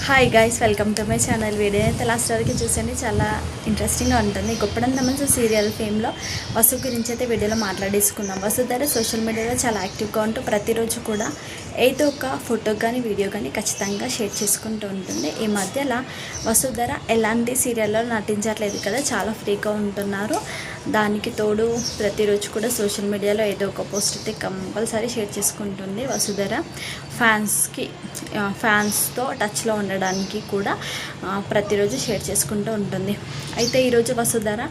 Hi guys, welcome to my channel. Video అయితే last వరకు చూసండి, చాలా ఇంట్రెస్టింగ్గా ఉంటుంది. గొప్పడం తమన్ సీరియల్ ఫేమ్లో వసు గురించి అయితే వీడియోలో మాట్లాడేసుకుందాం. వసుధర సోషల్ మీడియాలో చాలా యాక్టివ్గా ఉంటూ ప్రతిరోజు కూడా ఏదో ఒక ఫోటో కానీ వీడియో కానీ ఖచ్చితంగా షేర్ చేసుకుంటూ ఉంటుంది. ఈ మధ్యలో వసుధర ఎలాంటి సీరియల్లో నటించట్లేదు కదా, చాలా ఫ్రీగా ఉంటున్నారు. దానికి తోడు ప్రతిరోజు కూడా సోషల్ మీడియాలో ఏదో ఒక పోస్ట్ అయితే కంపల్సరీ షేర్ చేసుకుంటుంది. వసుధర ఫ్యాన్స్తో టచ్లో ఉండడానికి కూడా ప్రతిరోజు షేర్ చేసుకుంటూ ఉంటుంది. అయితే ఈరోజు వసుధర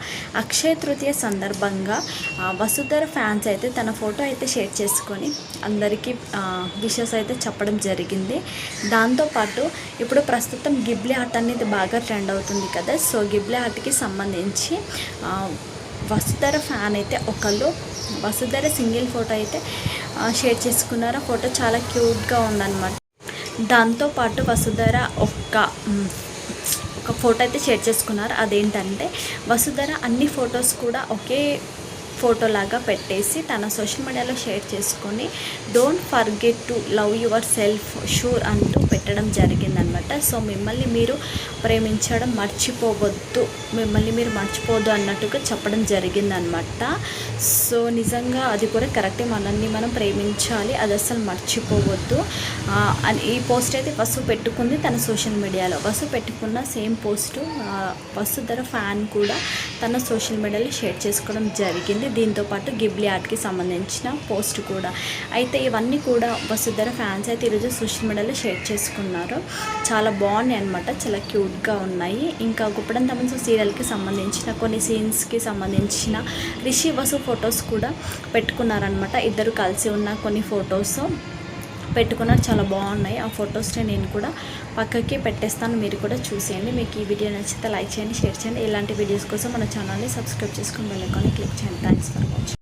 అక్షయ తృతీయ సందర్భంగా వసుధర ఫ్యాన్స్ అయితే తన ఫోటో అయితే షేర్ చేసుకొని అందరికీ విషెస్ అయితే చెప్పడం జరిగింది. దాంతోపాటు ఇప్పుడు ప్రస్తుతం గిబ్లీ ఆర్ట్ అనేది బాగా ట్రెండ్ అవుతుంది కదా, సో గిబ్లీ ఆర్ట్కి సంబంధించి వసుధర ఫ్యాన్ అయితే ఒకళ్ళు వసుధర సింగిల్ ఫోటో అయితే షేర్ చేసుకున్నారు. ఆ ఫోటో చాలా క్యూట్గా ఉందన్నమాట. దాంతోపాటు వసుధర ఒక ఫోటో అయితే షేర్ చేసుకున్నారు. అదేంటంటే వసుధర అన్ని ఫొటోస్ కూడా ఒకే ఫోటో లాగా పెట్టేసి తన సోషల్ మీడియాలో షేర్ చేసుకొని don't forget to love your self sure అంటూ పెట్టడం జరిగిందనమాట. సో మిమ్మల్ని మీరు ప్రేమించడం మర్చిపోవద్దు, మిమ్మల్ని మీరు మర్చిపోవద్దు అన్నట్టుగా చెప్పడం జరిగిందనమాట. సో నిజంగా అది కూడా కరెక్టే, మనల్ని మనం ప్రేమించాలి, అది అసలు మర్చిపోవద్దు అని ఈ పోస్ట్ అయితే వసు పెట్టుకుంది తన సోషల్ మీడియాలో. వసు పెట్టుకున్న సేమ్ పోస్టు వసుధర ఫ్యాన్ కూడా తన సోషల్ మీడియాలో షేర్ చేసుకోవడం జరిగింది. దీంతోపాటు గిబ్లీ ఆర్ట్కి సంబంధించిన పోస్ట్ కూడా. అయితే ఇవన్నీ కూడా వసుధర ఫ్యాన్స్ అయితే ఈరోజు సోషల్ మీడియాలో షేర్ చేసుకున్నారు. చాలా బాగున్నాయి అనమాట, చాలా క్యూట్గా ఉన్నాయి. ఇంకా గొప్పడం తమన్ సీరియల్కి సంబంధించిన కొన్ని సీన్స్కి సంబంధించిన రిషి వసు ఫొటోస్ కూడా పెట్టుకున్నారనమాట. ఇద్దరు కలిసి ఉన్న కొన్ని ఫొటోస్ పెట్టుకున్నారు, చాలా బాగున్నాయి. ఆ ఫొటోస్ని నేను కూడా పక్కకి పెట్టేస్తాను, మీరు కూడా చూసేయండి. మీకు ఈ వీడియో నచ్చితే లైక్ చేయండి, షేర్ చేయండి. ఇలాంటి వీడియోస్ కోసం మన ఛానల్ని సబ్స్క్రైబ్ చేసుకుని బెల్ ఐకాన్ని క్లిక్ చేయండి. Thanks for watching.